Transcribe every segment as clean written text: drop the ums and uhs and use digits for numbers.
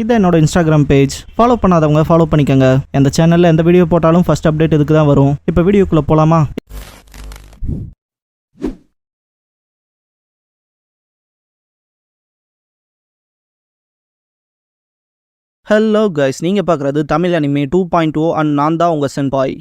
இதான் என்னோட Instagram page. Follow பண்ணாதவங்க ஃபாலோ பண்ணிக்கோங்க. இந்த சேனலில் எந்த வீடியோ போட்டாலும் ஃபர்ஸ்ட் அப்டேட் இதுக்கு தான் வரும். இப்போ வீடியோக்குள்ளே போகலாமா? ஹலோ கைஸ், நீங்கள் பார்க்குறது தமிழ் அனிமே 2.0 அண்ட் நான் தான் உங்கள் சென்பாய்.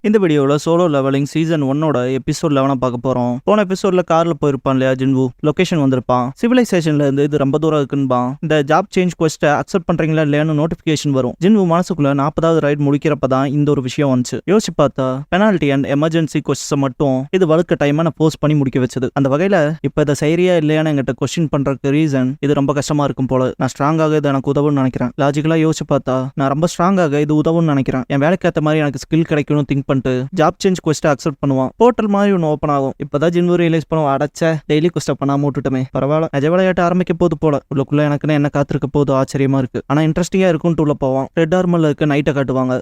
இந்த வீடியோவில் சோலோ லெவலிங் சீசன் 1 எபிசோட் 11 பார்க்க போகிறோம். போன எபிசோடில் காரில் போயிருப்பான் இல்லையா ஜின்வு, லொக்கேஷன் வந்திருப்பான். சிவிலைசேஷன்ல இருந்து இது ரொம்ப தூரம் இருக்குன்பான். இந்த ஜாப் சேஞ்ச் குவெஸ்ட்டை அக்செப்ட் பண்ணுறீங்களா இல்லையான்னு நோட்டிஃபிகேஷன் வரும். ஜின்வு மனசுக்குள்ள 40வது ரைட் முடிக்கிறப்ப தான் இந்த ஒரு விஷயம் வந்துச்சு. யோசிச்சு பார்த்தா பெனால்ட்டி அண்ட் எமர்ஜென்சி கொஸ்டின்ஸை மட்டும் இது வழுக்க டைமாக நான் போஸ்ட் பண்ணி முடிக்க வச்சது. அந்த வகையில் இப்போ இதை சரியா இல்லையான்னு என்கிட்ட கொஸ்டின் பண்ணுறதுக்கு ரீசன் இது ரொம்ப கஷ்டமாக இருக்கும் போல. நான் ஸ்ட்ராங்காக இது எனக்கு உதவுன்னு நினைக்கிறேன். லாஜிக்கலாக யோசிச்சு பார்த்தா நான் ரொம்ப ஸ்ட்ராங்காக இது உதவுன்னு நினைக்கிறேன். என் வேலைக்கு ஏற்ற மாதிரி எனக்கு ஸ்கில் கிடைக்கணும் திங்க் பண்ணிட்டு ஜாப் சேஞ்ச் கொஸ்ட் அக்செப்ட் பண்ணுவான். போர்ட்டல் மாதிரி ஒன்று ஓப்பன் ஆகும். இப்பதான் ஜின்வு ரியலைஸ் பண்ணுவோம், அடைச்ச டெய்லி கொஸ்ட் பண்ணாம விட்டுட்டுமே. பரவாயில்ல, நிஜ விளையாட்டு ஆரம்பிக்க போது போல. உள்ளுக்குள்ள எனக்குன்னு என்ன காத்திருக்க போது ஆச்சரியமா இருக்கு. ஆனா இன்ட்ரெஸ்டிங்கா இருக்கும்னு உள்ள போவான். ரெட் ஆர்மர்ல இருக்க நைட்டை காட்டுவாங்க.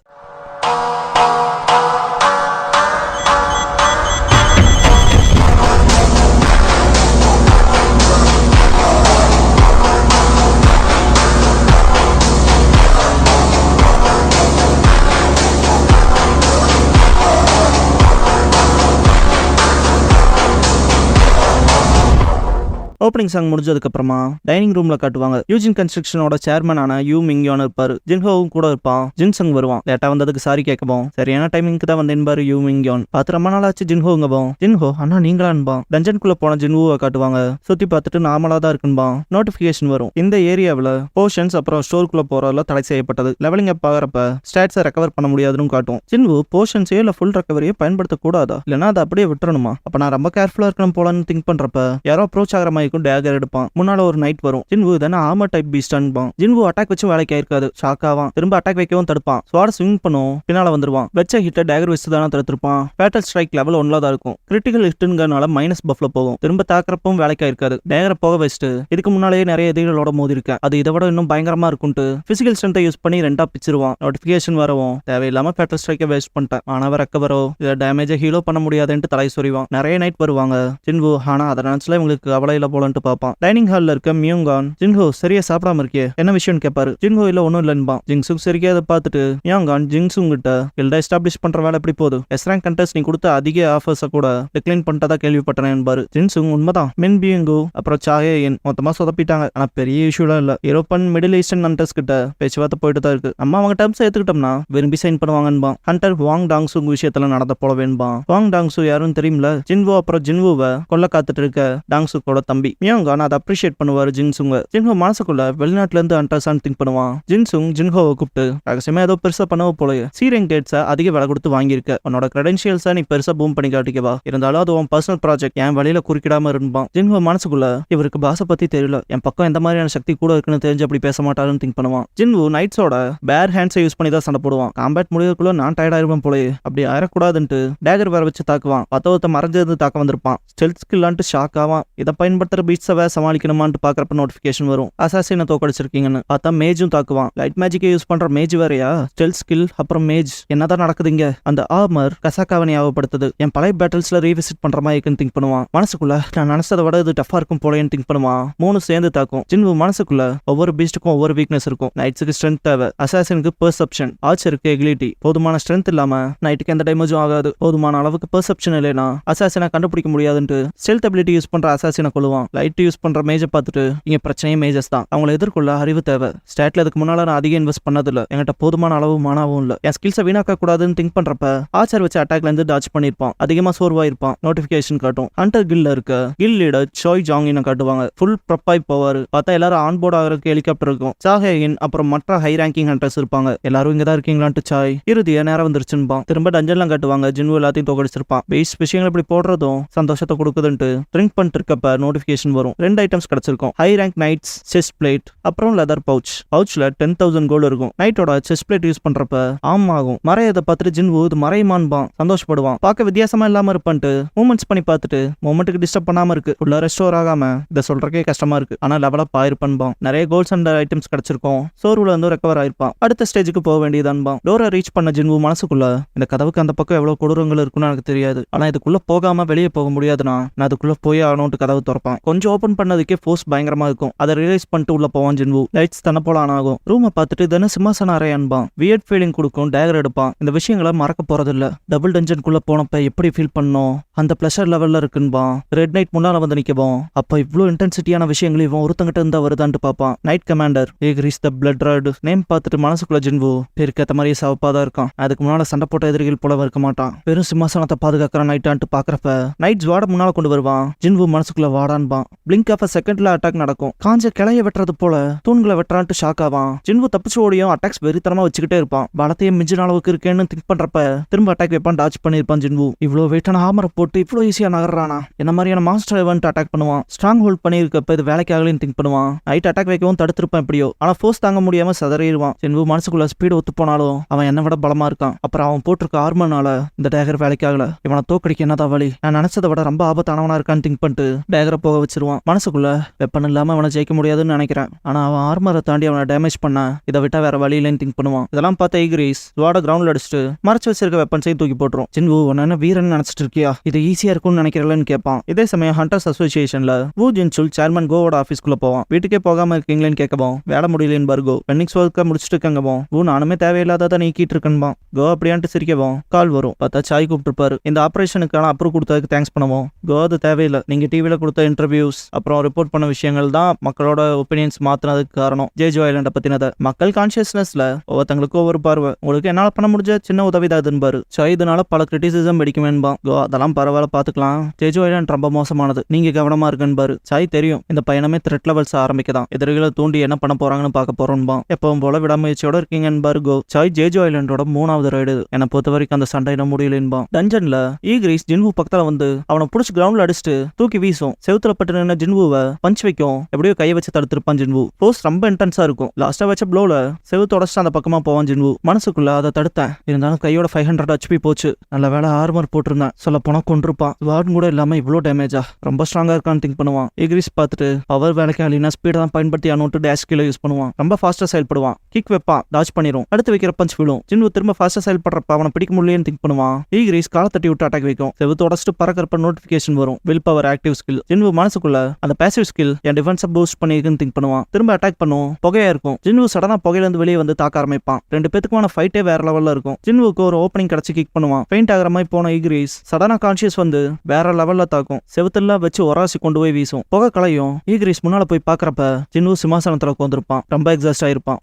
ஓப்பனிங் சாங் முடிஞ்சதுக்கு அப்புறமா டைனிங் ரூம்ல காட்டுவாங்க. யூஜின் கன்ஸ்ட்ரக்ஷனோட சேர்மனான யூ மிங்யான் இருப்பாரு. ஜின்ஹோவும் கூட இருப்பான். ஜின்சங் வருவான். லேட்டா வந்ததுக்கு சாரி கேட்கவும் சரியான டைமிங்க்கு தான் வந்தேன்பாரு யூ மிங்யான். பார்த்து ரொம்ப நாள் ஆச்சு ஜின்ஹோங்கவும். ஜின்ஹோ அண்ணா நீங்களான்பான். டஞ்சனுக்குள்ள போன ஜின்ஹோவை காட்டுவாங்க. சுத்தி பார்த்துட்டு நார்மலா தான் இருக்குன்பான். நோட்டிபிகேஷன் வரும். இந்த ஏரியாவில் போர்ஷன்ஸ் அப்புறம் ஸ்டோருக்குள்ள போறதுல தடை செய்யப்பட்டது. லெவலிங் அப் ஆகிறப்ப ஸ்டாட்ஸை ரெக்கவர் பண்ண முடியாதுன்னு காட்டும். ஜின்ஹோ போர்ஷன்ஸே இல்ல ஃபுல் ரெக்கவரியை பயன்படுத்தக்கூடாதா, இல்லைன்னா அதை அப்படியே விட்டுறணுமா? அப்ப நான் ரொம்ப கேர்ஃபுல்லா இருக்கணும் போலன்னு திங்க் பண்றப்ப யாரோ அப்ரோச் ஆகிற மாதிரி டேகர் எடுப்பான். முன்னால ஒரு நைட் வரும். ஜின்வு தானே ஆர்மர் டைப் பீஸ்டான்பான். ஜின்வு அட்டாக் வச்சு வேலைக்கு ஆயிருக்காது. ஷாக் ஆவான். திரும்ப அட்டாக் வைக்கவும் தடுப்பான். ஸ்வாட் ஸ்விங் பண்ணும். பின்னால வந்துருவான். வெச்ச ஹிட்ட டேகர் வச்சு தானே தடுத்திருப்பான். ஃபேட்டல் ஸ்ட்ரைக் லெவல் 1 தான் இருக்கும். கிரிட்டிக்கல் ஹிட்டுங்கிறனால மைனஸ் பஃப்ல போகும். திரும்ப தாக்குறப்பவும் வேலைக்கு ஆயிருக்காது. டேகரை போக வச்சுட்டு இதுக்கு முன்னாலேயே நிறைய எதிரிகளோட மோதி இருக்கேன். அது இதை விட இன்னும் பயங்கரமா இருக்கும்ட்டு பிசிக்கல் ஸ்ட்ரென்த்தை யூஸ் பண்ணி 2 பிச்சிருவான். நோட்டிபிகேஷன் வரவும் தேவையில்லாம ஃபேட்டல் ஸ்ட்ரைக்கை வேஸ்ட் பண்ணிட்டேன். ஆனவ ரெக்கவரோ இதை டேமேஜை ஹீலோ பண்ண முடியாதுன்ட்டு தலை சொறிவான். நிறைய நைட் வருவாங்க ஜின்வு. ஆனா அதை நினைச்சுல இவங்களுக்கு கவலையில போலன்ட்டு பார்ப்பான். டைனிங் ஹால்ல இருக்க மியோங்கான் ஜின்ஹோ சரியா சாப்பிடாம இருக்கே, என்ன விஷயம்னு கேட்பாரு. ஜின்ஹோ இல்ல ஒன்னும் இல்லன்பான். ஜிங்சுங் சரியா அதை பார்த்துட்டு மியோங்கான் ஜிங்சுங் கிட்ட கில்ட எஸ்டாப்ளிஷ் பண்ற வேலை எப்படி போகுது, எஸ் ரேங்க் கண்டெஸ்ட் நீ கொடுத்த அதிக ஆஃபர்ஸை கூட டிக்ளைன் பண்ணிட்டதா கேள்விப்பட்டேன் என்பாரு. ஜின்சுங் உண்மைதான், மின் பியங்கோ அப்புறம் சாயே என் மொத்தமா சொதப்பிட்டாங்க. ஆனா பெரிய இஷ்யூலாம் இல்ல. யூரோப்பன் மிடில் ஈஸ்டர்ன் ஹண்டர்ஸ் கிட்ட பேச்சுவார்த்தை போயிட்டு தான் இருக்கு. நம்ம அவங்க டேர்ம்ஸ் ஏத்துக்கிட்டோம்னா விரும்பி சைன் பண்ணுவாங்கன்பான். ஹண்டர் வாங் டாங்சுங் விஷயத்துல நடந்த போல வேணுபான். வாங் டாங்சு யாரும் தெரியும்ல, ஜின்வோ அப்புறம் ஜின்வுவை கொல்ல காத்துட்டு இருக்க டாங்சுக்கோட தம்பி. மியோங்கான் அதை அப்ரிஷியேட் பண்ணுவாரு ஜின்சுங்க. ஜின்ஹோ மனசுக்குள்ள வெளிநாட்டுல இருந்து அண்டர்ஸ்டாண்ட் திங்க் பண்ணுவான். ஜின்சுங் ஜின்ஹோவை கூப்பிட்டு ரகசியமா ஏதோ பெருசா பண்ணவோ போலயே சீரங் டேட்ஸை அதிக விலை கொடுத்து வாங்கியிருக்க, உன்னோட கிரெடென்ஷியல்ஸை நீ பெருசா பூம் பண்ணி காட்டிக்கவா, இருந்தாலும் அது உன் பர்சனல் ப்ராஜெக்ட், என் வழியில குறுக்கிடாம இருப்பான். ஜின்ஹோ மனசுக்குள்ள இவருக்கு பாச பத்தி தெரியல, என் பக்கம் எந்த மாதிரியான சக்தி கூட இருக்குன்னு தெரிஞ்சு அப்படி பேச மாட்டாருன்னு திங்க் பண்ணுவான். ஜின்ஹோ நைட்ஸோட பேர் ஹேண்ட்ஸை யூஸ் பண்ணி தான் சண்டை போடுவான். காம்பேட் முடியறதுக்குள்ள நான் டயர்ட் ஆயிருப்பேன் போலயே, அப்படி ஆயிடக்கூடாதுன்ட்டு டேகர் வேற வச்சு தாக்குவான். பத்தவத்தை மறைஞ்சது தாக்க வந்திருப்பான். ஸ்டெல்த் ஸ்கில்லான்ட்டு ஷாக் ஆவான். இதை பயன்படுத்துற பீட்ஸை சமாளிக்கணுமான்ட்டு பாக்குறப்ப நோட்டிபிகேஷன் வரும். அசாசினை தோக்கடிச்சிருக்கீங்கன்னு பார்த்தா மேஜும் தாக்குவான். லைட் மேஜிக்கை யூஸ் பண்ற மேஜ் வேறையா, ஸ்டெல்த் ஸ்கில் அப்புறம் மேஜ் என்னதான் நடக்குதுங்க. அந்த ஆர்மர் கசாக்காவை ஞாபகப்படுத்துது. என் பழைய பேட்டில்ஸ்ல ரீவிசிட் பண்ற மாதிரி இருக்குன்னு திங்க் பண்ணுவான். மனசுக்குள்ள நான் நினைச்சதை விட இது டஃபா இருக்கும் போலேன்னு திங்க் பண்ணுவான். 3 சேர்ந்து தாக்கும். ஜின்வு மனசுக்குள்ள ஒவ்வொரு பீஸ்டுக்கும் ஒவ்வொரு வீக்னஸ் இருக்கும். நைட்ஸுக்கு ஸ்ட்ரென்த் தேவை, அசாசினுக்கு பெர்செப்ஷன், ஆர்ச்சருக்கு எகிலிட்டி. போதுமான ஸ்ட்ரென்த் இல்லாம நைட்டுக்கு எந்த டேமேஜும் ஆகாது. போதுமான அளவுக்கு பெர்செப்ஷன் இல்லைனா அசாசினை கண்டுபிடிக்க முடியாதுன்ட்டு ஸ்டெல்த் அபிலிட்டி யூஸ் பண்ற அசாசினை கொள்ளுவான். லைட் யூஸ் பண்ற மேஜை பார்த்துட்டு இங்க பிரச்சனையே மேஜஸ் தான், அவங்களை எதிர்கொள்ள அறிவு தேவை. ஸ்டாட்ல அதுக்கு முன்னால நான் அதிகம் இன்வெஸ்ட் பண்ணதில்ல, என்கிட்ட போதுமான அளவு மானாவும் இல்ல. என் ஸ்கில்ஸை வீணாக்க கூடாதுன்னு திங்க் பண்றப்ப ஆச்சர் வச்சு அட்டாக்ல இருந்து டாச் பண்ணிருப்பான். அதிகமா சோர்வாயிருப்பான். நோட்டிபிகேஷன் காட்டும். ஹண்டர் கில்ல இருக்க கில் லீடர் சாய் ஜாங்கின்னு காட்டுவாங்க. ஃபுல் ப்ரப்பாய் போவாரு. பார்த்தா எல்லாரும் ஆன் போர்ட் ஆகிறதுக்கு ஹெலிகாப்டர் இருக்கும். சாஹேயின் அப்புறம் மற்ற ஹை ரேங்கிங் ஹண்டர்ஸ் இருப்பாங்க. எல்லாரும் இங்கதான் இருக்கீங்களான்ட்டு சாய் இறுதியா நேரம் வந்துருச்சுன்பான். திரும்ப டஞ்சன்லாம் காட்டுவாங்க. ஜின்வு எல்லாத்தையும் தோக்கடிச்சிருப்பான். பேஸ் விஷயங்கள் இப்படி போடுறதும் சந்தோஷத்தை கொடுக்குதுன்ட்டு ட்ரிங்க் பண்ணிட்டு இருக்கப்ப நோட்டிபிகேஷன் நோட்டிபிகேஷன் வரும். 2 ஐட்டம்ஸ் கிடைச்சிருக்கும். High rank knights chest plate அப்புறம் லெதர் பவுச்ல 10,000 கோல்டு இருக்கும். நைட்டோட செஸ்ட் பிளேட் யூஸ் பண்றப்ப ஆம் ஆகும். மறையதை பார்த்துட்டு ஜின்வு இது மறையுமான்பான். சந்தோஷப்படுவான். பார்க்க வித்தியாசமா இல்லாம இருப்பான்ட்டு மூமெண்ட்ஸ் பண்ணி பார்த்துட்டு மொமெண்ட்டுக்கு டிஸ்டர்ப் பண்ணாம இருக்கு. உள்ள ரெஸ்டோர் ஆகாம இதை சொல்றக்கே கஷ்டமா இருக்கு. ஆனா லெவலப் ஆயிருப்பான்பான். நிறைய கோல்ஸ் அண்ட் ஐட்டம்ஸ் கிடைச்சிருக்கும். சோர்வுல வந்து ரெக்கவர் ஆயிருப்பான். அடுத்த ஸ்டேஜுக்கு போக வேண்டியதான்பான். டோரை ரீச் பண்ண ஜின்வு மனசுக்குள்ள இந்த கதவுக்கு அந்த பக்கம் எவ்வளவு கொடூரங்கள் இருக்குன்னு எனக்கு தெரியாது. ஆனா இதுக்குள்ள போகாம வெளியே போக முடியாதுன்னா நான் அதுக்குள்ள போய் ஆகணும்னு கதவு திறப்பான். கொஞ்சம் ஓபன் பண்ணதுக்கே ஃபோர்ஸ் பயங்கரமா இருக்கும். அதை ரியலைஸ் பண்ணிட்டு உள்ள போவான் ஜின்வு. லைட்ஸ் தன்ன போல ஆன் ஆகும். ரூமை பார்த்துட்டு தானே சிம்மாசன அறை அன்பான். வியர்ட் ஃபீலிங் கொடுக்கும். டேகர் எடுப்பான். இந்த விஷயங்களை மறக்க போறது இல்ல. டபுள் டஞ்சனுக்குள்ள போனப்ப எப்படி ஃபீல் பண்ணோம் அந்த பிளஷர் லெவல்ல இருக்குன்பான். ரெட் நைட் முன்னால வந்து நிற்கவும் அப்ப இவ்வளோ இன்டென்சிட்டியான விஷயங்கள் இவன் ஒருத்தங்கிட்ட இருந்தா வருதான்ட்டு பார்ப்பான். Night commander Igris the blood red name பார்த்துட்டு மனசுக்குள்ள ஜின்வு பேருக்கேத்த மாதிரியே சவப்பாதான் இருக்கான். அதுக்கு முன்னால சண்டை போட்ட எதிரிகள் போல இருக்க மாட்டான். பெரும் சிம்மாசனத்தை பாதுகாக்கிற நைட்டான்ட்டு பாக்குறப்ப நைட் வாட முன்னால கொண்டு வருவான். ஜின்வு மனசுக்குள்ள வாடான்பான். பிளிங்க் ஆஃப் செகண்ட்ல அட்டாக் நடக்கும். காஞ்ச கிளைய வெட்டுறது போல தூண்களை வெட்டுறான்ட்டு ஷாக் ஆவான். ஜின்வு தப்பிச்சு ஓடியும் அட்டாக்ஸ் வெறித்தனமா வச்சுக்கிட்டே இருப்பான். பலத்தையும் மிஞ்சின அளவுக்கு இருக்கேன்னு திங்க் பண்றப்ப திரும்ப அட்டாக் வைப்பான். டாச் பண்ணிருப்பான் ஜின்வு. இவ்வளவு வெயிட்டான ஆமரை போட்டு இவ்வளவு ஈஸியா நகர்றானா என்ன மாதிரியான மாஸ்டர் எவன்ட் அட்டாக் பண்ணுவான். ஸ்ட்ராங் ஹோல்ட் பண்ணிருக்கப்ப இது வேலைக்கு ஆகலன்னு திங்க் பண்ணுவான். நைட் அட்டாக் வைக்கவும் தடுத்திருப்பான் எப்படியோ. ஆனா ஃபோர்ஸ் தாங்க முடியாம சதறிடுவான். ஜின்வு மனசுக்குள்ள ஸ்பீடு ஒத்து போனாலும் அவன் என்ன விட பலமா இருக்கான். அப்புறம் அவன் போட்டிருக்க ஆர்மனால இந்த டேகர் வேலைக்கு ஆகல. இவனை தோக்கடிக்க என்னதான் வழி. நான் நினைச்சதை விட ரொம்ப ஆபத்தானவனா இருக்கான்னு திங்க் பண்ணிட்டு டேகரை போக வச்சிருவான். மனசுக்குள்ள வெப்பன் இல்லாம அவனை ஜெயிக்க முடியாதுன்னு நினைக்கிறேன். ஆனா அவன் ஆர்மரை தாண்டி அவனை டேமேஜ் பண்ண இதை விட்டா வேற வழி இல்லைன்னு திங்க் பண்ணுவான். இதெல்லாம் பார்த்த ஈக்ரிஸ் ஸ்வாட கிரவுண்ட்ல அடிச்சுட்டு மறைச்சு வச்சிருக்க வெப்பன்ஸையும் தூக்கி போட்டுரும். ஜின்வு உன்ன வீரன் நினைச்சிட்டு இருக்கியா இது ஈஸியா இருக்கும்னு நினைக்கிறலன்னு கேட்பான். இதே சமயம் ஹண்டர்ஸ் அசோசியேஷன்ல வு ஜின்சுல் சேர்மன் கோவோட ஆபீஸ்க்குள்ள போவான். வீட்டுக்கே போகாம இருக்கீங்களேன்னு கேட்கவும் வேலை முடியலன்னு பர்கோ பென்னிக்ஸ் ஒர்க்க முடிச்சுட்டு இருக்கங்கவும் வு நானுமே தேவையில்லாத நீக்கிட்டு இருக்கேன்பா. கோ அப்படியான்ட்டு சிரிக்கவும் கால் வரும். பார்த்தா சாய் கூப்பிட்டுருப்பாரு. இந்த ஆபரேஷனுக்கான அப்ரூவ் கொடுத்ததுக்கு தேங்க்ஸ் பண்ணுவோம். கோ அது தேவையில்லை. நீங்க டிவில கொடுத்த இன்டர்வியூஸ் அப்புறம் ரிப்போர்ட் பண்ண விஷயங்கள் தான் மக்களோட ஒப்பீனியன்ஸ் மாத்தினதுக்கு காரணம். ஜேஜோ ஐலண்ட பத்தினதை மக்கள் கான்சியஸ்னஸ்ல ஒவ்வொருத்தங்களுக்கும் ஒவ்வொரு பார்வை. உங்களுக்கு என்னால பண்ண முடிஞ்ச சின்ன உதவிதான் இதுன்பாரு. சாய் இதனால பல கிரிட்டிசிசம் வெடிக்குமேன்பா. கோ அதெல்லாம் பரவாயில்ல பாத்துக்கலாம். ஜேஜோ ஐலண்ட் ரொம்ப மோசமானது. நீங்க கவனமா இருக்குன்பாரு. சாய் தெரியும் இந்த பையனமே த்ரெட் லெவல்ஸ் ஆரம்பிக்கதான். எதிரிகளை தூண்டி என்ன பண்ண போறாங்கன்னு பார்க்க போறோம்பா. எப்பவும் போல விடாமுயற்சியோட இருக்கீங்கன்பாரு கோ. சாய் ஜேஜோ ஐலண்டோட 3வது ரைடு. என்னை பொறுத்த வரைக்கும் அந்த சண்டையிட முடியலன்பா. டஞ்சன்ல ஈக்ரிஸ் ஜின்வு பக்கத்துல வந்து அவனை புடிச்சு கிரவுண்ட்ல அடிச்சுட்டு தூக்கி வீசும். செவுத்துல பட்டு நின்ன ஜின்வுவை பஞ்ச் வைக்கும். எப்படியோ கையை வச்சு தடுத்திருப்பான் ஜின்வு. போஸ்ட் ரொம்ப இன்டென்ஸா இருக்கும். லாஸ்டா வச்ச ப்ளோல செவுத்து உடச்சு அந்த பக்கமா போவான் ஜின்வு. மனசுக்குள்ள அதை தடுத்தேன். இருந்தாலும் கையோட 500 HP போச்சு. நல்ல வேலை ஆர்மர் போட்டிருந்தேன். சொல்ல போனா கொண்டிருப்பான். வார்டன் கூட இல்லாம இவ்வளவு டேமேஜா ரொம்ப ஸ்ட்ராங்கா இருக்கான்னு திங்க் பண்ணுவான். ஈக்ரிஸ் பார்த்துட்டு பவர் வேலைக்கு இல்லைன்னா ஸ்பீட தான் பயன்படுத்தி அனோட்டு டேஷ் கீழே யூஸ் பண்ணுவான். ரொம்ப ஃபாஸ்டா செயல்படுவான். கிக் வைப்பான். டாச் பண்ணிரும். அடுத்து வைக்கிற பஞ்ச் விழும். ஜின்வு திரும்ப ஃபாஸ்டா செயல்படுறப்ப அவனை பிடிக்க முடியலன்னு திங்க் பண்ணுவான். ஈக்ரிஸ் காலை தட்டி விட்டு அட்டாக் வைக்கும். செவுத்து உடச்சிட்டு பறக்கிறப்ப நோட்டிபிகேஷன் வரும். Will power active skill. ஜின்வு மனசுக்குள்ள அந்த பேசிவ் ஸ்கில் என் டிஃபென்ஸை பூஸ்ட் பண்ணிருக்குன்னு திங்க் பண்ணுவான். திரும்ப அட்டாக் பண்ணும். புகையா இருக்கும். ஜின்வு சடனா புகையில இருந்து வெளியே வந்து தாக்க ஆரம்பிப்பான். 2 பேத்துக்குமான ஃபைட்டே வேற லெவல்ல இருக்கும். ஜின்வுக்கு ஒரு ஓப்பனிங் கிடைச்சி கிக் பண்ணுவான். பெயிண்ட் ஆகிற மாதிரி போன ஈக்ரிஸ் சடனா கான்சியஸ் வந்து வேற லெவல்ல தாக்கும். செவுத்தெல்லாம் வச்சு ஒராசி கொண்டு போய் வீசும். புகை களையும். ஈக்ரிஸ் முன்னால போய் பாக்குறப்ப ஜின்வு சிம்மாசனத்துல உட்கார்ந்திருப்பான். ரொம்ப எக்ஸாஸ்ட் ஆயிருப்பான்.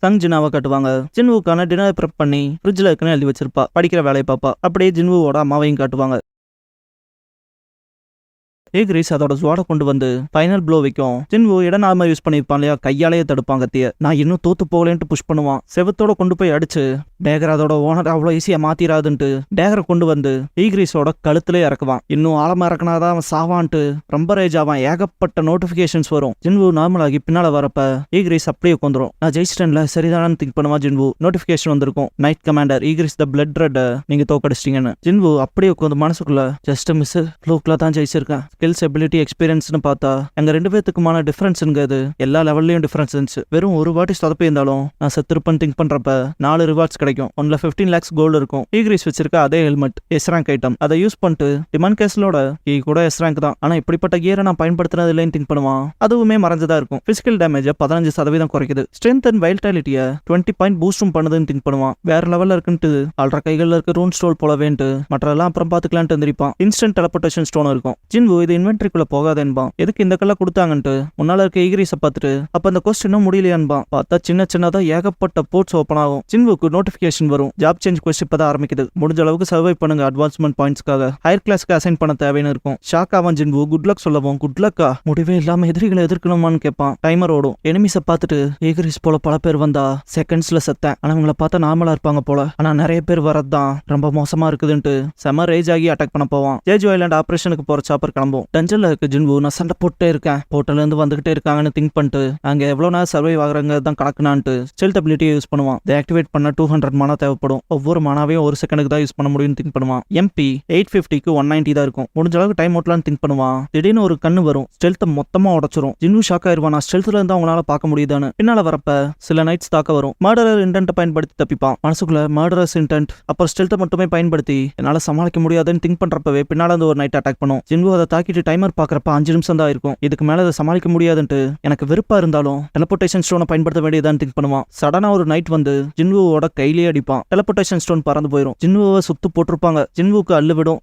சங் ஜினாவை காட்டுவாங்க. ஜின்வுக்கான டின்னர் ப்ரெப் பண்ணி ஃப்ரிட்ஜ்ல இருக்குன்னு எழுதி வச்சிருப்பா. படிக்கிற வேலையை பாப்பா. அப்படியே ஜின்வுவோட அம்மாவையும் காட்டுவாங்க. ஈக்ரிஸ் அதோட ஸ்வாட கொண்டு வந்து ஃபைனல் ப்ளோ வைக்கும். ஜின்வு இடநாம யூஸ் பண்ணிருப்பான் இல்லையா, கையாலேயே தடுப்பான் கத்திய. நான் இன்னும் தோத்து போகலன்ட்டு புஷ் பண்ணுவான். செவத்தோட கொண்டு போய் அடிச்சு டேகர் அதோட ஓனர் அவ்வளோ ஈஸியா மாத்திராதுன்ட்டு டேகரை கொண்டு வந்து ஈக்ரிஸோட கழுத்துல இறக்குவான். இன்னும் ஆழமா இறக்குனாதான் அவன் சாவான்ட்டு ரொம்ப ரேஜ் ஆவான். ஏகப்பட்ட நோட்டிபிகேஷன்ஸ் வரும். ஜின்வு நார்மல் ஆகி பின்னால வரப்ப ஈக்ரிஸ் அப்படியே உட்காந்துரும். நான் ஜெயிச்சிட்டேன்ல சரிதானு திங்க் பண்ணுவான் ஜின்வு. நோட்டிபிகேஷன் வந்திருக்கும். Night commander Igris the blood red நீங்க தோக்கடிச்சிட்டீங்கன்னு. ஜின்வு அப்படியே உட்காந்து மனசுக்குள்ள ஜஸ்ட் மிஸ் ஃப்ளூக்ல தான் ஜெயிச்சிருக்கேன். ஸ்கில்ஸ் எபிலிட்டி எக்ஸ்பீரியன்ஸ்னு பார்த்தா எங்க 2 பேத்துக்குமான டிஃபரன்ஸ்ங்கிறது எல்லா லெவல்லையும் டிஃபரன்ஸ் இருந்துச்சு. வெறும் ஒரு வாட்டி சொதப்பி இருந்தாலும் நான் செத்துருப்பேன்னு திங்க் பண்றப்ப 4 ரிவார்ட்ஸ் கிடைக்கும். ஒன்ல 15 lakhs கோல்டு இருக்கும். ஈக்ரிஸ் வச்சிருக்க அதே ஹெல்மெட் எஸ் ரேங்க் ஐட்டம். அதை யூஸ் பண்ணிட்டு டிமான் கேஸ்லோட கீ கூட எஸ் ரேங்க் தான். ஆனா இப்படிப்பட்ட கியரை நான் பயன்படுத்தினது இல்லைன்னு திங்க் பண்ணுவான். அதுவுமே மறைஞ்சதா இருக்கும். பிசிக்கல் டேமேஜ் 15% குறைக்குது. ஸ்ட்ரென்த் அண்ட் வைல்டாலிட்டியை 20 பாயிண்ட் பூஸ்டும் பண்ணுதுன்னு திங்க் பண்ணுவான். வேற லெவல்ல இருக்குன்ட்டு ஆல்ரா கைகள்ல இருக்க ரூன் ஸ்டோல் போலவேன்ட்டு மற்றெல்லாம் அப்புறம் பாத்துக்கலான்ட்டு எந்திரிப்பான். இன்ஸ்டன்ட் டெலபோர்டேஷன் ஸ்டோன் இருக்கும். ஜின்வு இது இன்வென்ட்ரிக்குள்ள போகாதேன்பான். எதுக்கு இந்த கல்ல கொடுத்தாங்கன்ட்டு முன்னால இருக்க ஈகிரிஸ பார்த்துட்டு அப்ப அந்த கோஸ்ட் இன்னும் முடியலையான்பா. பார்த்தா சின்ன சின்னதா ஏகப்பட்ட போர்ட்ஸ் ஓப்பன் ஆகும். ஜின்வுக்கு நோட்டிபிகேஷன் வரும். ஜாப் சேஞ்ச் கொஸ்ட் இப்பதான் ஆரம்பிக்குது. முடிஞ்ச அளவுக்கு சர்வை பண்ணுங்க அட்வான்ஸ்மெண்ட் பாயிண்ட்ஸ்க்காக. ஹையர் கிளாஸ்க்கு அசைன் பண்ண தேவைன்னு இருக்கும். ஷாக் ஆவான் ஜின்வு. குட் லக் சொல்லவும் குட் லக்கா முடிவே இல்லாம எதிரிகளை எதிர்க்கணுமான்னு கேட்பான். டைமர் ஓடும். எனிமிஸை பார்த்துட்டு ஈகிரிஸ் போல பல பேர் வந்தா செகண்ட்ஸ்ல செத்தேன். ஆனா அவங்கள பார்த்தா நார்மலா இருப்பாங்க போல. ஆனா நிறைய பேர் வரதான் ரொம்ப மோசமா இருக்குதுன்ட்டு செம ரேஜ் ஆகி அட்டாக் பண்ண போவான். ஜேஜோ ஐலாண்ட் ஆபரேஷனுக்கு போற சாப்பர் கிளம்பும். டஞ்சன்ல இருக்க ஜின்வு நான் சண்டை போட்டே இருக்கேன். போர்ட்டல இருந்து வந்துகிட்டே இருக்காங்கன்னு திங்க் பண்ணிட்டு அங்க எவ்வளவு நேரம் சர்வைவ் ஆகுறாங்க தான் கணக்குனான்ட்டு ஸ்டெல்த் அபிலிட்டியை யூஸ் பண்ணுவான். ஆக்டிவேட் பண்ண 200 மானா தேவைப்படும். ஒவ்வொரு மானாவையும் ஒரு செகண்டுக்கு தான் யூஸ் பண்ண முடியும்னு திங்க் பண்ணுவான். MP 850க்கு 190 தான் இருக்கும். முடிஞ்ச அளவுக்கு டைம் ஓட்டலான்னு திங்க் பண்ணுவான். திடீர்னு ஒரு கண்ணு வரும். ஸ்டெல்த்தை மொத்தமா உடைச்சிரும். ஜின்வு ஷாக் ஆயிருவான். நான் ஸ்டெல்த்ல இருந்து அவங்களால பார்க்க முடியுதான்னு. பின்னால வரப்ப சில நைட்ஸ் தாக்க வரும். மர்டரர் இன்டென்ட் பயன்படுத்தி தப்பிப்பான். மனசுக்குள்ள மர்டரர்ஸ் இன்டென்ட் அப்புறம் ஸ்டெல்த்தை மட்டுமே பயன்படுத்தி என்னால சமாளிக்க முடியாதுன்னு திங்க் பண்றப்பவே பின்னால இருந்து ஒரு நைட் அட்டாக் பண்ணும். ஜின்வு அதை தாக்கிட்டு டைமர் பாக்குறப்ப 5 நிமிஷம் தான் இருக்கும். இதுக்கு மேல அதை சமாளிக்க முடியாதுன்ட்டு எனக்கு வெறுப்பா இருந்தாலும் டெலபோர்டேஷன் ஸ்டோனை பயன்படுத்த வேண்டியதான்னு திங்க் பண்ணுவான். சடனா ஒரு நைட் வந்து ஜின்வுவோட கையிலேயே அடிப்பான். டெலபோர்டேஷன் ஸ்டோன் பறந்து போயிடும். ஜின்வுவை சுத்து போட்டிருப்பாங்க. ஜின்வுக்கு அள்ளு விடும்.